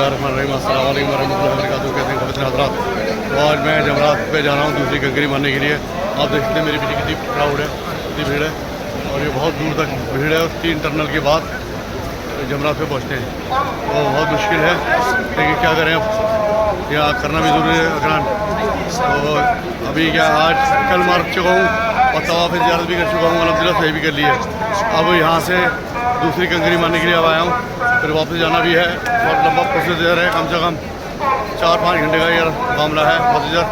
बिस्मिल्लाहिर्रहमानिर्रहीम अस्सलाम वालेकुम रहमतुल्लाहि व बरकातुहू। कैसे हैं ख़वातीन हज़रात? तो आज मैं जमरात पे जा रहा हूँ दूसरी कंकरी मारने के लिए। आप देखते हैं मेरे पीछे कितनी क्राउड है, कितनी भीड़ है और ये बहुत दूर तक भीड़ है और 3 टनल के बाद जमरात पे पहुँचते हैं। तो बहुत मुश्किल है लेकिन क्या करें, अब यहाँ करना भी ज़रूरी है अकरान। तो अभी क्या आज कल मार चुका हूँ और तवाफ़ ज़ियारत भी कर चुका हूँ, अल्हम्दुलिल्लाह सही भी कर लिया। अब यहाँ से दूसरी कंकरी मारने के लिए अब आया हूँ, फिर वापस जाना भी है। बहुत लंबा प्रोसीजर है, कम से कम 4-5 घंटे का ये मामला है। प्रोसीजर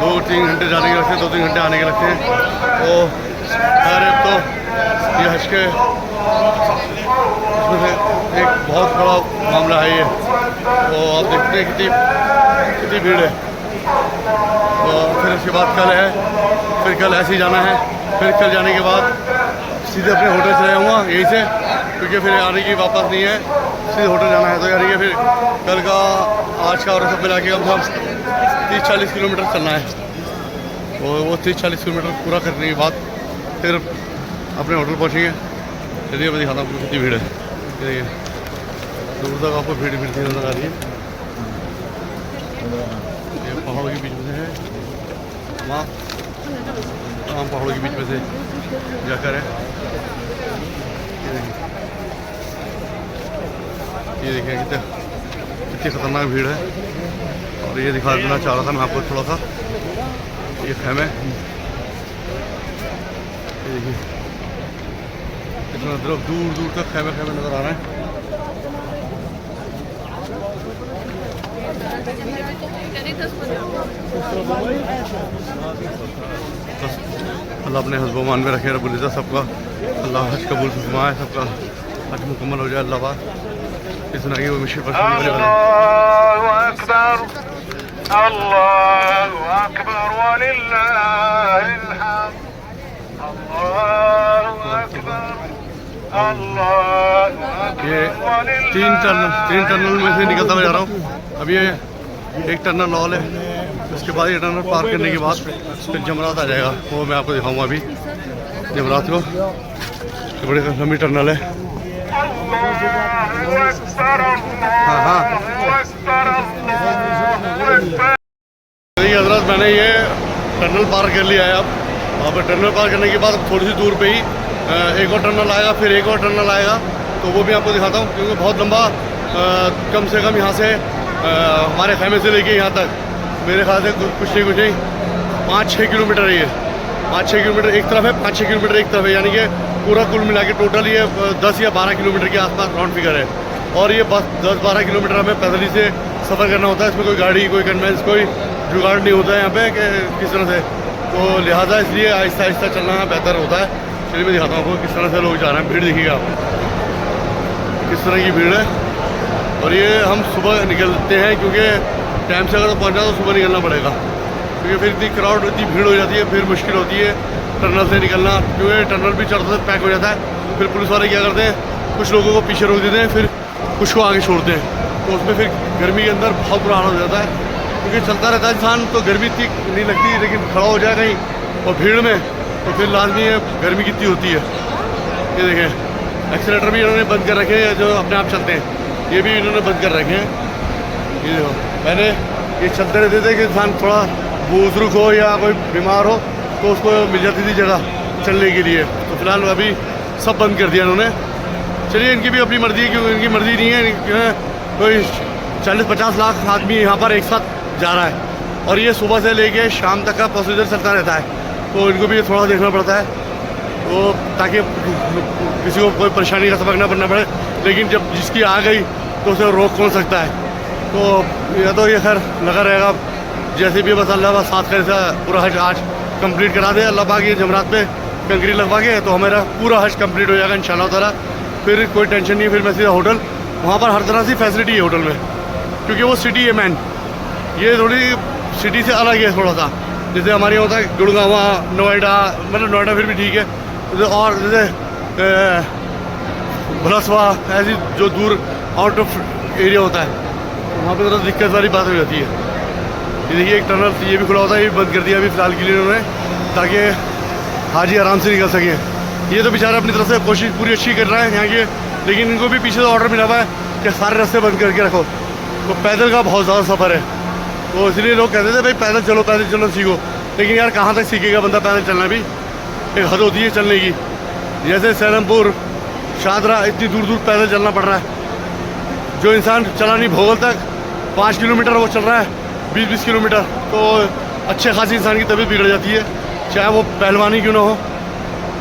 2-3 घंटे जाने के लगते हैं, 2-3 घंटे आने के लगते हैं। तो खैर तो ये हज के इसमें से एक बहुत बड़ा मामला है ये। तो आप देखते हैं कितनी भीड़ है। तो फिर उसके बाद कल है, फिर कल ऐसे ही जाना है। फिर कल जाने के बाद सीधे अपने होटल चले जाऊँगा यहीं से, क्योंकि फिर आने की वापस नहीं है, सीधे होटल जाना है। तो यानी कि फिर कल का आज का और सब मिला के कम से कम 30-40 किलोमीटर चलना है। वो 30-40 किलोमीटर पूरा करने के बाद फिर अपने होटल पहुँचेंगे। चलिए मैं दिखाता हूँ आपको कितनी भीड़ है। देखिए दूर तक आपको भीड़ नज़र आ रही है। ये पहाड़ों के बीच में है, वहाँ आम पहाड़ों के बीच में से जाकर है। ये देखिए कितनी ख़तरनाक भीड़ है। और ये दिखा देना चाह रहा था मैं आपको थोड़ा सा, ये खैमे देखिए कितना तरफ दूर तक खैमे नज़र आ रहे हैं। बस अल्लाह अपने हस्बमान में रखे, रब्बुल इज़्ज़त सबका अल्लाह हज कबूल फरमाए, सबका हज मुकम्मल हो जाए। अल्लाह बात इतना ही वो मिशन पर ये 3 टनल में से निकलता हुआ जा रहा हूँ। अब ये एक टनल लॉल है, उसके बाद ये टनल पार करने के बाद फिर जमरात आ जाएगा। वो मैं आपको दिखाऊंगा अभी जमरात को। ये बड़ी लंबी टनल है। हाँ हज़रत मैंने ये टनल पार कर लिया है। अब टनल पार करने के बाद थोड़ी सी दूर पे ही एक और टनल आएगा, फिर एक और टनल आएगा। तो वो भी आपको दिखाता हूँ, क्योंकि बहुत लंबा कम से कम यहाँ से हमारे खैमे से लेके यहाँ तक मेरे ख्याल से कुछ नहीं 5-6 किलोमीटर है। ये 5-6 किलोमीटर एक तरफ है, 5-6 किलोमीटर एक तरफ है। यानी कि पूरा कुल मिला के टोटल ये 10 या 12 किलोमीटर के आसपास राउंड फिगर है। और ये बस 10-12 किलोमीटर हमें पैदल ही से सफ़र करना होता है। इसमें कोई गाड़ी, कोई कन्वेंस, कोई जुगाड़ नहीं होता है यहाँ पे कि किस तरह से। तो लिहाजा इसलिए आहिस्ता चलना बेहतर होता है। चलिए मैं दिखाता हूँ आपको किस तरह से लोग जा रहे हैं। भीड़ देखिएगा आप किस तरह की भीड़ है। और ये हम सुबह निकलते हैं, क्योंकि टाइम से अगर पहुँचना तो सुबह निकलना पड़ेगा, क्योंकि फिर इतनी क्राउड, इतनी भीड़ हो जाती है, फिर मुश्किल होती है टनल से निकलना। क्योंकि टनल भी चढ़ते से पैक हो जाता है। फिर पुलिस वाले क्या करते हैं, कुछ लोगों को पीछे रोक देते हैं, फिर कुछ को आगे छोड़ते हैं। तो उसमें फिर गर्मी के अंदर बहुत बुरा हाल हो जाता है, क्योंकि चलता रहता है इंसान तो गर्मी इतनी नहीं लगती, लेकिन खड़ा हो जाए कहीं और भीड़ में तो फिर लाजमी है गर्मी कितनी होती है। ये देखें एक्सीलेटर भी इन्होंने बंद कर रखे हैं, जो अपने आप चलते हैं ये भी इन्होंने बंद कर रखे हैं। ये देखो पहले ये चलते रहते थे कि इंसान थोड़ा बुजुर्ग हो या कोई बीमार हो तो उसको मिल जाती थी जगह चलने के लिए। तो फिलहाल अभी सब बंद कर दिया इन्होंने। चलिए इनकी भी अपनी मर्ज़ी है, क्योंकि इनकी मर्ज़ी नहीं है। कोई 40-50 लाख आदमी यहाँ पर एक साथ जा रहा है और ये सुबह से लेके शाम तक का प्रोसीजर चलता रहता है। तो इनको भी थोड़ा देखना पड़ता है, तो ताकि किसी को कोई परेशानी का सबक ना बनना पड़े। लेकिन जब जिसकी आ गई तो उसे रोक कौन सकता है। तो या तो ये खैर लगा रहेगा जैसे भी, बस अल्लाह बस 7 खैर से पूरा हज आज कंप्लीट करा दे अल्लाह पाक। ये जमरात पे कंकरी लगवा के तो हमारा पूरा हज कंप्लीट हो जाएगा इंशाअल्लाह ताला। फिर कोई टेंशन नहीं, फिर मैं सीधा होटल, वहाँ पर हर तरह से फैसिलिटी है होटल में, क्योंकि वो सिटी है मैन। ये थोड़ी सिटी से अलग है थोड़ा सा, जैसे हमारे यहाँ होता है गुड़गांव, नोएडा, मतलब नोएडा फिर भी ठीक है, और जैसे भलसवा ऐसी जो दूर आउट ऑफ एरिया होता है वहाँ पे थोड़ा दिक्कत वाली बात हो जाती है। ये देखिए एक टनल ये भी खुला होता है, ये बंद कर दिया अभी फ़िलहाल के लिए उन्होंने, ताकि हाजी आराम से निकल सकें। ये तो बेचारा अपनी तरफ से कोशिश पूरी अच्छी कर रहा है यहाँ की, लेकिन इनको भी पीछे से ऑर्डर मिला हुआ है कि सारे रास्ते बंद करके रखो। तो पैदल का बहुत ज़्यादा सफ़र है, तो इसलिए लोग कहते थे भाई पैदल चलो सीखो, लेकिन यार कहाँ तक सीखेगा बंदा पैदल चलना भी, एक हद होती है चलने की। जैसे सैलमपुर शादरा इतनी दूर दूर पैदल चलना पड़ रहा है, जो इंसान चला नहीं भोगल तक 5 किलोमीटर वो चल रहा है 20-20 किलोमीटर, तो अच्छे खासी इंसान की तबीयत बिगड़ जाती है, चाहे वो पहलवानी क्यों ना हो।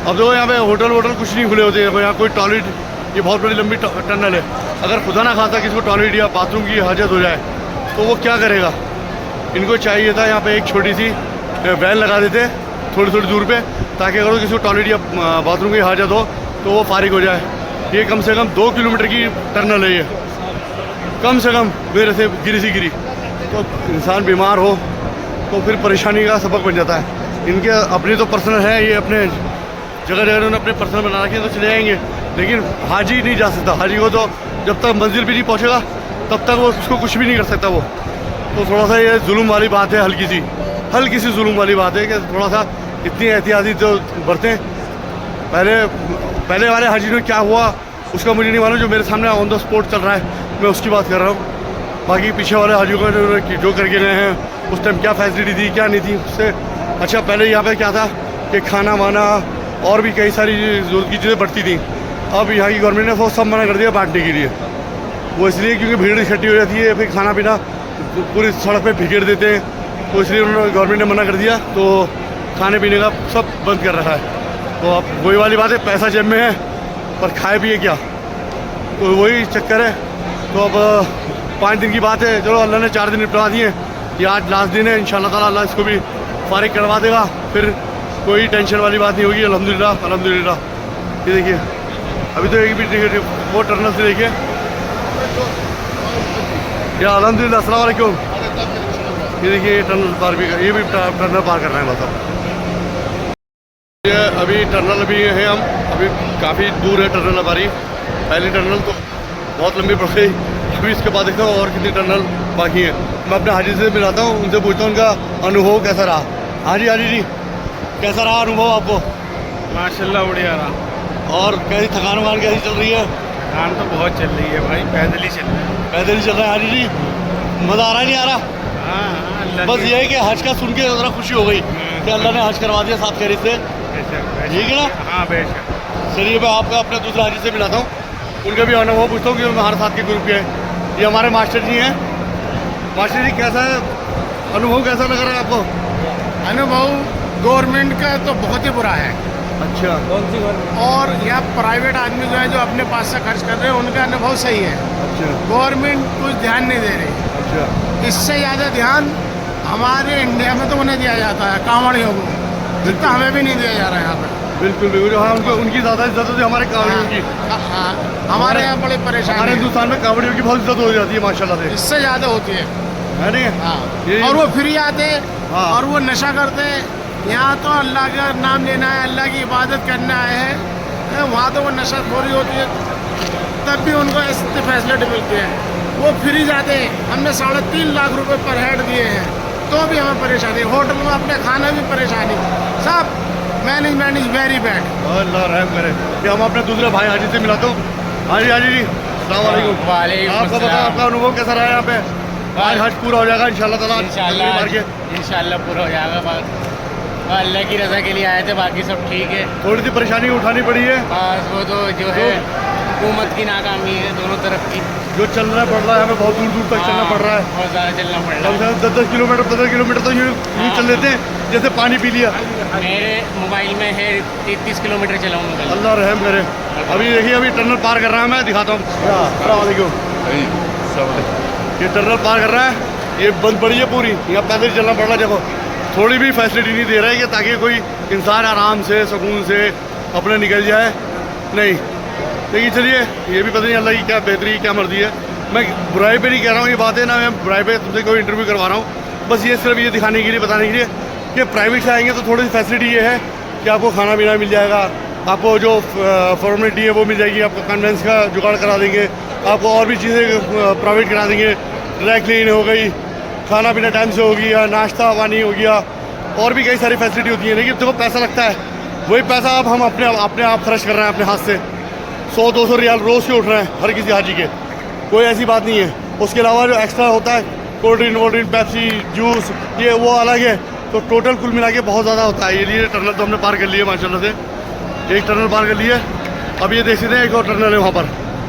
अब देखो यहाँ पे होटल कुछ नहीं खुले होते हैं, यहाँ कोई टॉयलेट, ये बहुत बड़ी लंबी टनल है, अगर खुदा ना खाता किसी को टॉयलेट या बाथरूम की हाजत हो जाए तो वो क्या करेगा। इनको चाहिए था यहाँ पे एक छोटी सी वैन लगा देते थोड़ी दूर पे, ताकि अगर किसी को टॉयलेट या बाथरूम की हाजत हो तो वो फारिग हो जाए। ये कम से कम 2 किलोमीटर की टनल है, ये कम से कम मेरे से गिरी तो इंसान बीमार हो तो फिर परेशानी का सबक बन जाता है। इनके अपनी तो पर्सनल है, ये अपने जगह उन्होंने अपने पर्सनल बना रखे तो चले जाएंगे, लेकिन हाजी नहीं जा सकता। हाजी को तो जब तक मंजिल भी नहीं पहुंचेगा तब तक वो उसको कुछ भी नहीं कर सकता वो। तो थोड़ा सा ये जुल्म वाली बात है, हल्की सी जुल्म वाली बात है कि थोड़ा सा इतनी एहतियाती जो बरतें। पहले वाले हाजी में क्या हुआ उसका मुझे नहीं मालूम, जो मेरे सामने ऑन द स्पॉट चल रहा है मैं उसकी बात कर रहा हूँ। बाकी पीछे वाले हाजियों का जो करके गए हैं उस टाइम क्या फैसिलिटी थी क्या नहीं थी उससे अच्छा। पहले यहाँ पे क्या था कि खाना वाना और भी कई सारी ज़रूरत की चीज़ें बढ़ती थी, अब यहाँ की गवर्नमेंट ने वो सब मना कर दिया बांटने के लिए। वो इसलिए क्योंकि भीड़ इकट्ठी हो जाती है, फिर खाना पीना पूरी सड़क पे बिखेर देते हैं, तो इसलिए उन्होंने गवर्नमेंट ने मना कर दिया, तो खाने पीने का सब बंद कर रखा है। तो अब वही वाली बात है, पैसा जेब में है पर खाए पिए क्या, तो वही चक्कर है। तो अब 5 दिन की बात है, चलो अल्लाह ने 4 दिन निपटवा दिए, ये आज लास्ट दिन है। इंशाल्लाह ताला अल्लाह इसको भी फारिग करवा देगा, फिर कोई टेंशन वाली बात नहीं होगी। अल्हम्दुलिल्लाह। ये देखिए अभी तो एक भी देखिए वो टर्नल से देखिए या अल्हम्दुलिल्लाह। अस्सलाम वालेकुम। ये देखिए ये टर्नल पार भी ये भी टर्नल पार कर रहे हैं मतलब। ये अभी टर्नल भी है, हम अभी काफ़ी दूर है टर्नल हमारी। पहली टर्नल तो बहुत लंबी पड़ गई, अभी इसके बाद देखता हूँ और कितनी टर्नल बाकी है। मैं अपने हाजी से मिलाता हूँ, उनसे पूछता हूँ उनका अनुभव कैसा रहा। हाजी जी कैसा रहा अनुभव आपको? माशाल्लाह बढ़िया रहा। और कैसी थकान वकान कैसी चल रही है? थकान तो बहुत चल रही है भाई, पैदल ही चल रहे हैं। पैदल ही चल रहा है हाजी जी, मज़ा आ रहा नहीं आ रहा? हाँ बस ये है कि हज का सुन के ज़रा खुशी हो गई कि अल्लाह ने हज करवा दिया 7 खैरियत से, ठीक है ना? हाँ बेशक। चलिए मैं आपका अपने दूसरे हाजी से मिलाता हूँ, उनका भी अनुभव पूछता हूँ कि हमारे साथ के ग्रुप के हैं। ये हमारे मास्टर जी हैं। मास्टर जी कैसा है अनुभव, कैसा लग रहा है आपको? अनुभव गवर्नमेंट का तो बहुत ही बुरा है। अच्छा, कौन सी गवर्नमेंट? और यहाँ प्राइवेट आदमी जो है जो अपने पास से खर्च कर रहे हैं उनका अनुभव सही है। अच्छा, गवर्नमेंट कुछ ध्यान नहीं दे रही। अच्छा, इससे ज़्यादा ध्यान हमारे इंडिया में तो उन्हें दिया जाता है कांवड़ियों को, जितना हमें भी नहीं दिया जा रहा है यहाँ पर। बिल्कुल बिल्कुल। हाँ उनको उनकी ज़्यादा इज्जत होती है हमारे कांवड़ियों की। हाँ हमारे यहाँ बड़ी परेशानी हमारे है। हिंदुस्तान में कांवड़ियों की बहुत इज्जत हो जाती है माशाल्लाह से, इससे ज़्यादा होती है। है नहीं? हाँ। और वो फ्री आते हाँ। और वो नशा करते। यहाँ तो अल्लाह का नाम लेना है, अल्लाह की इबादत करने आए हैं, वहाँ तो वो नशा खोरी होती है, तब भी उनको ऐसी फैसिलिटी मिलती है। वो फ्री जाते हैं, हमने 3.5 लाख रुपए पर हेड दिए हैं तो भी हमें परेशानी, होटल में अपने खाने भी परेशानी, सब मैनेजमेंट इज़ वेरी बैड। अल्लाह रहम करे। कि हम अपने दूसरे भाई हाजी से मिलाते हूँ। हाजी हाजी जी अस्सलाम वालेकुम। आपका बताओ आपका अनुभव कैसा रहा यहाँ पे? आज हज पूरा हो जाएगा इंशाल्लाह ताला। इंशाल्लाह पूरा हो जाएगा। बस अल्लाह की रज़ा के लिए आए थे, बाकी सब ठीक है। थोड़ी सी परेशानी उठानी पड़ी है, बस वो तो जो है हुकूमत की नाकामी है दोनों तरफ की। जो चलना पड़ रहा है हमें, बहुत दूर दूर तक चलना पड़ रहा है, बहुत ज़्यादा चलना पड़ रहा है। कम से कम 10 किलोमीटर 15 किलोमीटर तो यूँ चल लेते हैं जैसे पानी पी लिया। मेरे मोबाइल में है 33 किलोमीटर चलाऊँगा। अल्लाह रहम करे। अभी देखिए अभी टनल पार कर रहा है, मैं दिखाता हूँ। अस्सलाम वालेकुम। ये टनल पार कर रहा है, ये बंद पड़ी है पूरी, यहाँ पैदल चलना पड़ रहा है। देखो थोड़ी भी फैसिलिटी नहीं दे रहा है कि ताकि कोई इंसान आराम से सुकून से अपने निकल जाए, नहीं। लेकिन चलिए ये भी पता नहीं अल्लाह की क्या बेहतरी क्या मर्जी है। मैं बुराई पे नहीं कह रहा हूँ, ये बात है ना, मैं बुराई पे तुमसे कोई इंटरव्यू करवा रहा हूँ, बस ये सिर्फ ये दिखाने के लिए बताने के लिए कि प्राइवेट से आएंगे तो थोड़ी सी फैसिलिटी ये है कि आपको खाना पीना मिल जाएगा, आपको जो फॉर्मेलिटी है वो मिल जाएगी, आपको कन्वेंस का जुगाड़ करा देंगे, आपको और भी चीज़ें प्रोवाइड करा देंगे, ड्राई क्लीन हो गई, खाना पीना टाइम से हो गया, नाश्ता पानी हो गया, और भी कई सारी फैसिलिटी होती है। लेकिन देखो पैसा लगता है, वही पैसा अब हम अपने आप खर्च कर रहे हैं अपने हाथ से। 100-200 रियाल रोज़ के उठ रहे हैं हर किसी हाजी के, कोई ऐसी बात नहीं है। उसके अलावा जो एक्स्ट्रा होता है कोल्ड ड्रिंक पेप्सी जूस ये वो अलग है। तो टोटल कुल मिला के बहुत ज़्यादा होता है। ये टनल तो हमने पार कर लिया माशाल्लाह से, एक टनल पार कर लिया। अब ये देख सकते हैं एक और टनल है वहाँ पर,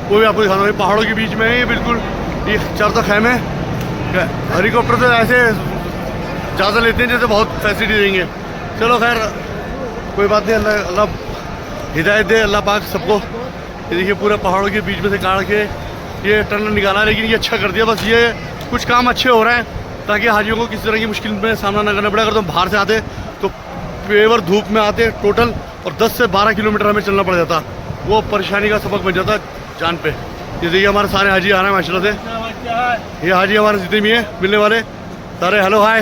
वो भी आपको दिखाना है। पहाड़ों के बीच में है ये बिल्कुल, ये चारों खैमे। हेलीकॉप्टर तो ऐसे ज़्यादा लेते हैं जैसे बहुत फैसिलिटी देंगे। चलो खैर कोई बात नहीं, अल्लाह हिदायत दे अल्लाह पाक सबको। ये देखिए पूरा पहाड़ों के बीच में से काट के ये टनल निकाला, लेकिन ये अच्छा कर दिया। बस ये कुछ काम अच्छे हो रहे हैं ताकि हाजियों को किसी तरह की मुश्किल में सामना ना करना पड़े। अगर तुम बाहर से आते तो पेवर धूप में आते टोटल, और 10 से 12 किलोमीटर हमें चलना पड़ जाता, वो परेशानी का सबक बन जाता जान पे। ये देखिए हमारे सारे हाजी आ रहे हैं माशाल्लाह से। ये हाजी हमारे जितने भी हैं मिलने वाले सारे हेलो हाय।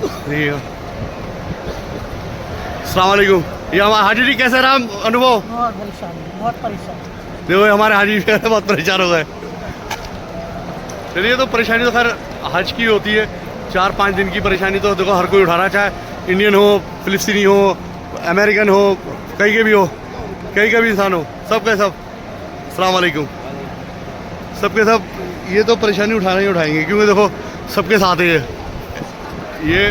देखिए अस्सलाम वालेकुम। ये हमारे हाजी जी कैसे रहा अनुभव? बहुत परेशान। देखो हमारे हाजी बहुत परेशान हो गए। चलिए तो परेशानी तो खैर हज की होती है, 4-5 दिन की परेशानी तो देखो हर कोई उठा रहा है, चाहे इंडियन हो, फिलिस्तीनी हो, अमेरिकन हो, कहीं के भी हो, कहीं का भी इंसान हो, सब के सब अस्सलाम वालेकुम सबके सब। ये तो परेशानी उठाना ही उठाएंगे क्योंकि देखो सबके साथ है ये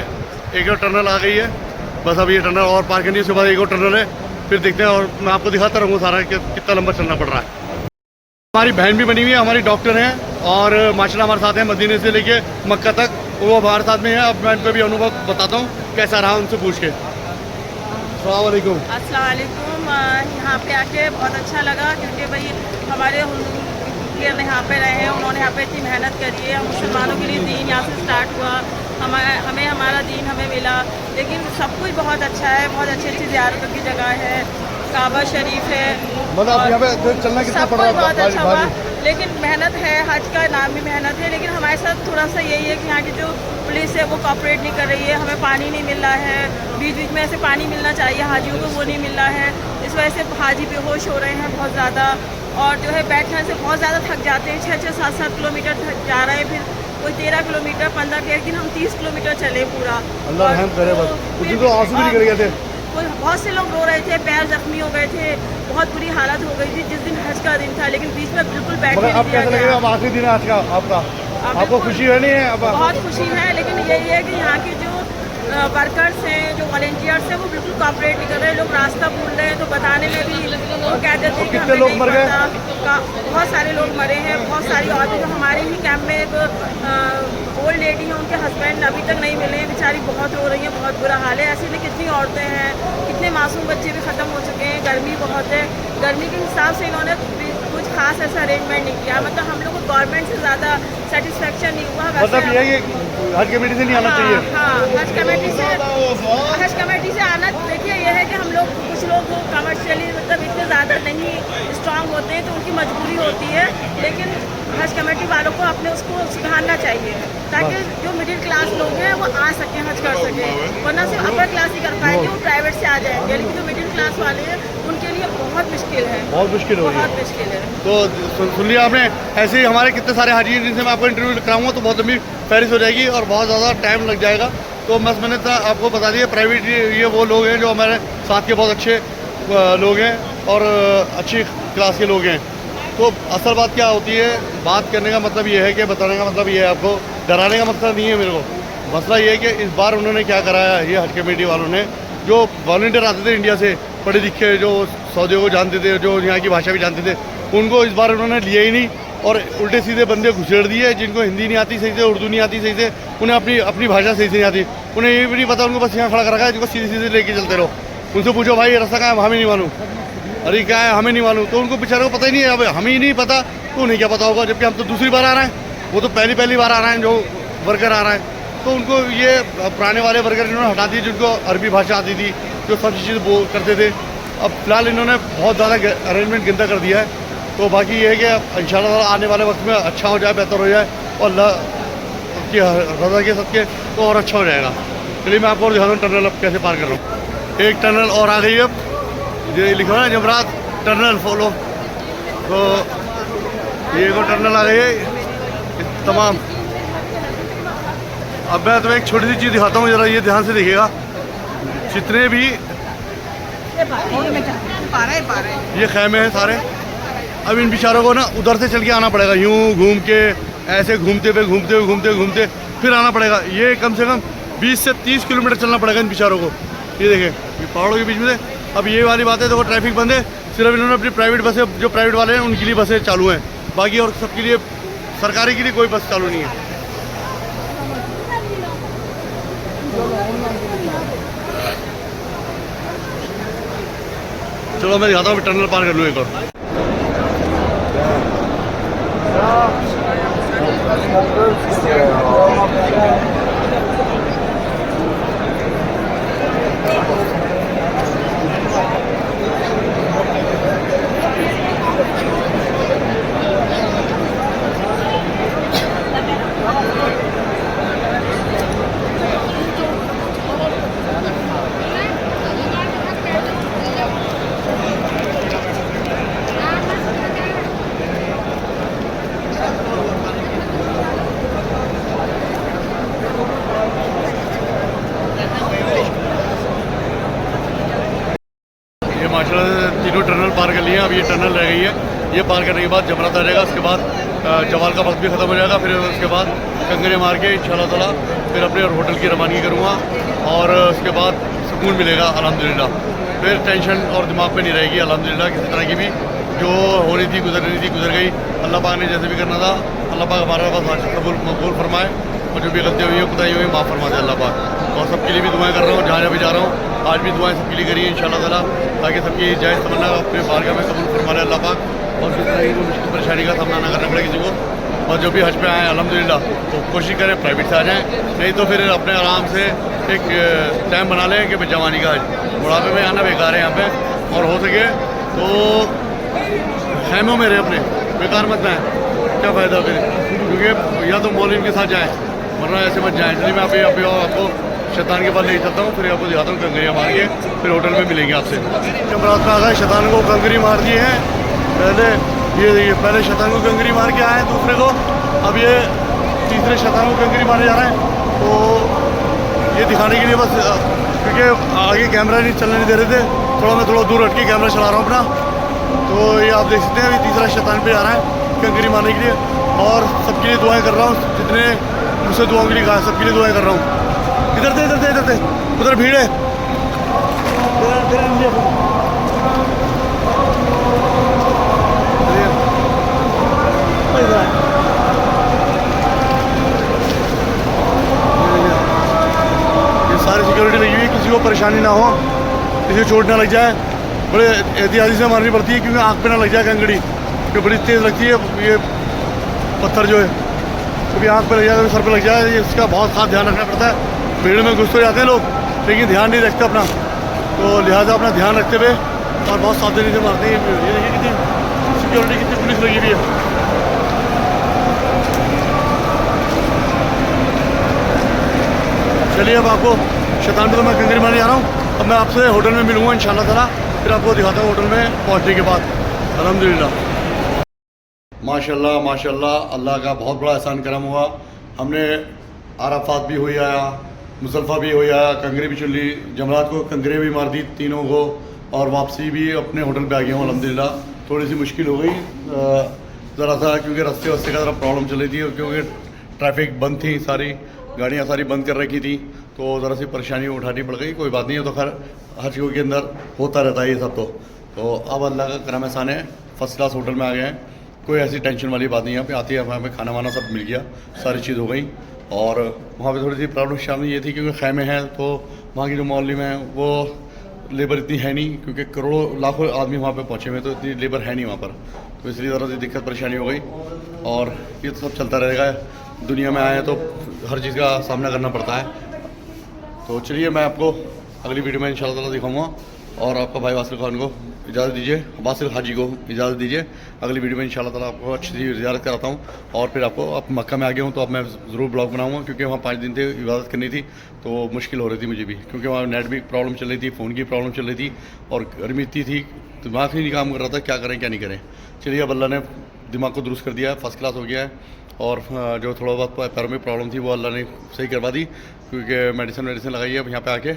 एक और टनल आ गई है। बस अब ये टनल और पार करनी है, उसके बाद एक और टनल है, फिर देखते हैं। और मैं आपको दिखाता रहूँगा सारा कि कितना लंबा चलना पड़ रहा है। हमारी बहन भी बनी हुई है, हमारी डॉक्टर हैं और माशाल्लाह हमारे साथ हैं मदीने से लेके मक्का तक, वो हमारे साथ में है। अब मैं इनका भी अनुभव बताता हूँ कैसा रहा उनसे पूछ के। अस्सलाम वालेकुम। अस्सलाम वालेकुम। यहाँ पे आके बहुत अच्छा लगा क्योंकि भाई हमारे यहाँ पे रहे हैं, उन्होंने यहाँ पे इतनी मेहनत करी है। हम मुसलमानों के लिए दीन यहाँ से स्टार्ट हुआ, हमें हमारा दीन हमें मिला। लेकिन सब कुछ बहुत अच्छा है, बहुत अच्छी अच्छी ज़ियारतों की जगह है, काबा शरीफ है, मतलब यहाँ पे चलना कितना पड़ रहा है? बहुत अच्छा हुआ। लेकिन मेहनत है, हज का नाम भी मेहनत है। लेकिन हमारे साथ थोड़ा सा यही है कि यहाँ की जो पुलिस है वो कॉपरेट नहीं कर रही है, हमें पानी नहीं मिल रहा है। बीच बीच में ऐसे पानी मिलना चाहिए हाजियों को, वो नहीं मिल रहा है। इस वजह से हाजी बेहोश हो रहे हैं बहुत ज़्यादा, और जो है बैठने से बहुत ज़्यादा थक जाते हैं। 6-6, 7-7 किलोमीटर थक जा रहे हैं, फिर कोई 13 किलोमीटर, 15 के एक दिन हम 30 किलोमीटर चले पूरा। अल्लाह रहम करे बस। उस दिन तो आंसू भी निकल गए थे। बहुत से लोग रो रहे थे, पैर जख्मी हो गए थे, बहुत बुरी हालत हो गई थी जिस दिन हज का दिन था। लेकिन बीच में बिल्कुल बैठने नहीं दिया गया। अब आखिरी दिन है आज का आपका, आपको खुशी है नहीं है? अब बहुत खुशी है, लेकिन यही है कि यहाँ की जो वर्कर्स हैं, जो वॉलेंटियर्स हैं, वो बिल्कुल कॉपरेट नहीं कर रहे हैं। लोग रास्ता भूल रहे हैं तो बताने में भी वो कहते थे कि कितने लोग मर गए? बहुत सारे लोग मरे हैं, बहुत सारी औरतें। जो हमारे ही कैंप में एक ओल्ड लेडी है, उनके हस्बैंड अभी तक नहीं मिले हैं, बेचारी बहुत रो रही हैं, बहुत बुरा हाल है। ऐसे में कितनी औरतें हैं, कितने मासूम बच्चे भी ख़त्म हो चुके हैं। गर्मी बहुत है, गर्मी के हिसाब से इन्होंने कुछ खास ऐसा अरेंजमेंट नहीं किया। मतलब हम लोग को गवर्नमेंट से ज़्यादा सेटिस्फेक्शन नहीं हुआ। मतलब ये है कि हज कमेटी से नहीं आना चाहिए। हाँ, हज कमेटी से आना। देखिए ये है कि हम लोग कुछ लोग कमर्शियली मतलब इतने ज़्यादा नहीं स्ट्रांग होते हैं तो उनकी मजबूरी होती है। लेकिन हज कमेटी वालों को अपने उसको सुधारना चाहिए ताकि जो मिडिल क्लास लोग हैं वो आ सकें, हज कर सकें। वरना सिर्फ अपर क्लास ही कर पाएंगे, वो प्राइवेट से आ जाएंगे। लेकिन जो मिडिल क्लास वाले हैं उनके लिए बहुत मुश्किल है, बहुत मुश्किल हो रही है, बहुत मुश्किल है। तो सुन लिया आपने। ऐसे ही हमारे कितने सारे हाजी हैं जिनसे मैं आपको इंटरव्यू कराऊंगा तो बहुत लंबी फहरिस्त हो जाएगी और बहुत ज़्यादा टाइम लग जाएगा। तो बस मैंने आपको बता दिया प्राइवेट ये वो लोग हैं जो हमारे साथ के बहुत अच्छे लोग हैं और अच्छी क्लास के लोग हैं। तो असल बात क्या होती है, बात करने का मतलब ये है कि बताने का मतलब ये है, आपको डराने का मकसद नहीं है मेरे को। मसला ये है कि इस बार उन्होंने क्या कराया, ये हज कमेटी वालों ने, जो वॉलंटियर आते थे इंडिया से, पढ़े लिखे, जो सऊदियों को जानते थे, जो यहाँ की भाषा भी जानते थे, उनको इस बार उन्होंने लिया ही नहीं और उल्टे सीधे बंदे घुसेड़ दिए जिनको हिंदी नहीं आती सही से, उर्दू नहीं आती सही से, उन्हें अपनी भाषा सही से नहीं आती, उन्हें ये भी नहीं पता, उनको बस यहाँ खड़ा कर रखा है, जिनको सीधे सीधे लेके चलते रहो। उनसे पूछो भाई रास्ता कहाँ है, हमें नहीं मालूम, अरे क्या है हमें नहीं मालूम। तो उनको बेचारों को पता ही नहीं है, अब हमें ही नहीं पता तो उन्हें क्या पता होगा, जबकि हम तो दूसरी बार आ रहे हैं, वो तो पहली बार आ रहे हैं जो वर्कर आ रहा है। तो उनको ये पुराने वाले वर्कर इन्होंने हटा दिए जिनको अरबी भाषा आती थी, जो सब चीज़ वो करते थे। अब फिलहाल इन्होंने बहुत ज़्यादा अरेंजमेंट गंदा कर दिया है। तो बाकी ये है कि इंशाल्लाह आने वाले वक्त में अच्छा हो जाए, बेहतर हो जाए और अल्लाह की रज़ा के सबके तो और अच्छा हो जाएगा। चलिए मैं आपको और दिखा दूँ टनल अब कैसे पार कर रहा हूँ। एक टनल और आ गई, अब ये लिखा है जमरात टनल फॉलो, तो ये एक टनल आ गई है तमाम। अब मैं तुम्हें एक छोटी सी चीज़ दिखाता हूँ, ज़रा ये ध्यान से देखिएगा। जितने भी ये खैमे हैं सारे, अब इन बेचारों को ना उधर से चल के आना पड़ेगा, यूं घूम के, ऐसे घूमते हुए फिर आना पड़ेगा। ये कम से कम 20 से 30 किलोमीटर चलना पड़ेगा इन बेचारों को। ये देखें, ये पहाड़ों के बीच में से। अब ये वाली बात है, देखो ट्रैफिक बंद है, सिर्फ इन्होंने अपनी प्राइवेट बसें, जो प्राइवेट वाले हैं उनके लिए बसें चालू हैं, बाकी और सबके लिए, सरकारी के लिए कोई बस चालू नहीं है। चलो मैं दिखाता हूँ, टनल पार कर लूँ एक और। माशाल्लाह से तीनों टनल पार कर लिए हैं। अब ये टनल रह गई है, ये पार करने के बाद जमरात आ जाएगा, उसके बाद जवाल का वक्त भी ख़त्म हो जाएगा। फिर उसके बाद कंगरे मार के इंशाल्लाह ताला फिर अपने होटल की रवानगी करूँगा और उसके बाद सुकून मिलेगा अल्हम्दुलिल्लाह। फिर टेंशन और दिमाग पे नहीं रहेगी अल्हम्दुलिल्लाह। किसी तरह की भी जो होनी थी, गुजरनी थी, गुजर गई। अल्लाह पाक ने जैसे भी करना था, अल्लाह पाक हमारा बस हाजिर कबूल फरमाए, और जो भी गलती हुई है खुदाई हुई माफ़ फरमा दे अल्लाह पाक। और सबके लिए भी दुआएं कर रहा हूँ, जहाँ भी जा रहा हूँ आज भी दुआएं सबके लिए करिए इंशाल्लाह ताला, ताकि सबकी जायज़ तमन्ना अपने बारगाह में कबूल फरमा ले अल्लाह पाक, और जिस तरह की मुश्किल परेशानी का सामना ना करना पड़े किसी को। और जो भी हज पे आए अल्हम्दुलिल्लाह, तो कोशिश करें प्राइवेट से आ जाएँ, नहीं तो फिर अपने आराम से एक टाइम बना लें कि जवानी का हज, बुढ़ापे में आना बेकार है यहाँ पे। और हो सके तो खैमों में रहे अपने, बेकार मत जाएँ, क्या फ़ायदा फिर, क्योंकि या तो मौलवी के साथ जाएँ वरना ऐसे मत जाएँ। इसलिए मैं आपको शैतान के पास ले चलता हूँ, फिर आपको दिखाता हूँ कंकरियाँ मार के, फिर होटल में मिलेंगे आपसे। जमरात में आ गए, शैतान को कंकरी मार दिए हैं। पहले शैतान को कंकरी मार के आए हैं, दूसरे को, अब ये तीसरे शैतान को कंकरी मारे जा रहे हैं। तो ये दिखाने के लिए बस, क्योंकि आगे कैमरा नहीं चलने नहीं दे रहे थे, मैं थोड़ा दूर हट के कैमरा चला रहा हूँ अपना। तो ये आप देख सकते हैं, अभी तीसरा शैतान पे जा रहा है कंकरी मारने के लिए। और सबके लिए दुआएं कर रहा हूँ, जितने मुझसे दुआओं के लिए कहा, सबके लिए दुआएं कर रहा हूँ। इधर थे उधर भीड़ है। ये सारी सिक्योरिटी लगी हुई है, किसी को परेशानी ना हो, किसी को चोट ना लग जाए। बड़े एहतियाती से मारनी पड़ती है, क्योंकि आँख पे ना लग जाए कंकड़ी, जो बड़ी तेज़ लगती है ये पत्थर जो है, कभी आँख पे लग जाए, कभी सर पे लग जाए, इसका बहुत खास ध्यान रखना पड़ता है। भीड़ में घुस तो जाते हैं लोग, लेकिन ध्यान नहीं रखते अपना, तो लिहाजा अपना ध्यान रखते हुए और बहुत सावधानी से मारते हैं। ये देखिए कितनी सिक्योरिटी, कितनी पुलिस लगी हुई है। चलिए अब आपको शैतान पे तो मैं कंकरी मारने जा रहा हूँ, अब मैं आपसे होटल में मिलूँगा इंशाल्लाह ताला, फिर आपको दिखाता हूँ होटल में पहुँचने के बाद अल्हम्दुलिल्लाह। माशाल्लाह माशाल्लाह, अल्लाह का बहुत बड़ा एहसान करम हुआ। हमने आराफात भी हुई आया, मुसल्फ़ा भी हुई आया, कंकरी भी चुन ली, जमरात को कंकरे भी मार दी तीनों को, और वापसी भी अपने होटल पे आ गया हूँ अल्हम्दुलिल्लाह। थोड़ी सी मुश्किल हो गई ज़रा सा, क्योंकि रास्ते का ज़रा प्रॉब्लम चल रही थी, क्योंकि ट्रैफिक बंद थी, सारी गाड़ियाँ सारी बंद कर रखी थी, तो ज़रा सी परेशानी उठानी पड़ गई। कोई बात नहीं है, तो खैर हज के अंदर होता रहता है ये सब। तो अब अल्लाह का करम एहसान है, फर्स्ट क्लास होटल में आ गए हैं, कोई ऐसी टेंशन वाली बात नहीं है। यहाँ पे आती है, हमें खाना वाना सब मिल गया, सारी चीज़ हो गई। और वहाँ पे थोड़ी सी प्रॉब्लम शामिल ये थी, क्योंकि खैमे हैं, तो वहाँ की जो मौलवी में वो लेबर इतनी है नहीं, क्योंकि करोड़ों लाखों आदमी वहाँ पे पहुँचे हुए, तो इतनी लेबर है नहीं वहाँ पर, तो इसलिए ज़रा सी दिक्कत परेशानी हो गई। और ये तो सब चलता रहेगा, दुनिया में आए हैं तो हर चीज़ का सामना करना पड़ता है। तो चलिए मैं आपको अगली वीडियो में इंशाल्लाह ताला दिखाऊँगा, और आपका भाई वासिल खान को इजाज़त दीजिए, वासिल हाजी को इजाज़त दीजिए। अगली वीडियो में इंशाल्लाह ताला आपको अच्छी सी ज़ियारत कराता हूँ, और फिर आपको आप मक्का में आ गया हूँ, तो अब मैं ज़रूर ब्लॉग बनाऊँगा, क्योंकि वहाँ 5 दिन थे, इबादत करनी थी, तो मुश्किल हो रही थी मुझे भी, क्योंकि वहाँ नेट भी प्रॉब्लम चल रही थी, फ़ोन की प्रॉब्लम चल रही थी, और गर्मी इतनी थी, दिमाग ही नहीं काम कर रहा था, क्या करें क्या नहीं करें। चलिए अब अल्लाह ने दिमाग को दुरुस्त कर दिया है, फर्स्ट क्लास हो गया है, और जो थोड़ा बहुत पैरों में प्रॉब्लम थी वो अल्लाह ने सही करवा दी, क्योंकि मेडिसिन लगाई है। अब यहाँ पे आके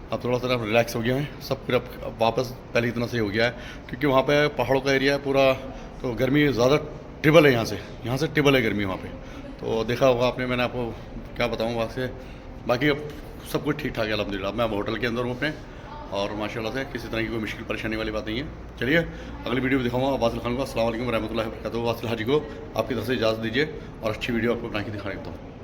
अब थोड़ा सा रिलैक्स हो गया है, सब फिर अब वापस पहले इतना सही हो गया है, क्योंकि वहाँ पे पहाड़ों का एरिया है पूरा, तो गर्मी ज़्यादा ट्रिबल है यहाँ से ट्रिबल है गर्मी वहाँ पे। तो देखा होगा आपने, मैंने आपको क्या बताऊँ वहाँ से। बाकी अब सब कुछ ठीक ठाक है अल्हम्दुलिल्लाह। मैं अब होटल के अंदर हूँ अपने, और माशाल्लाह से किसी तरह की कोई मुश्किल परेशानी वाली बात नहीं है। चलिए अगली वीडियो में दिखाऊंगा वासिल खान को। अस्सलाम वालेकुम रहमतुल्लाहि व बरकातहू। वासिल हाजी को आपकी तरफ से इजाज़त दीजिए और अच्छी वीडियो आपको बना के दिखाने देता हूँ।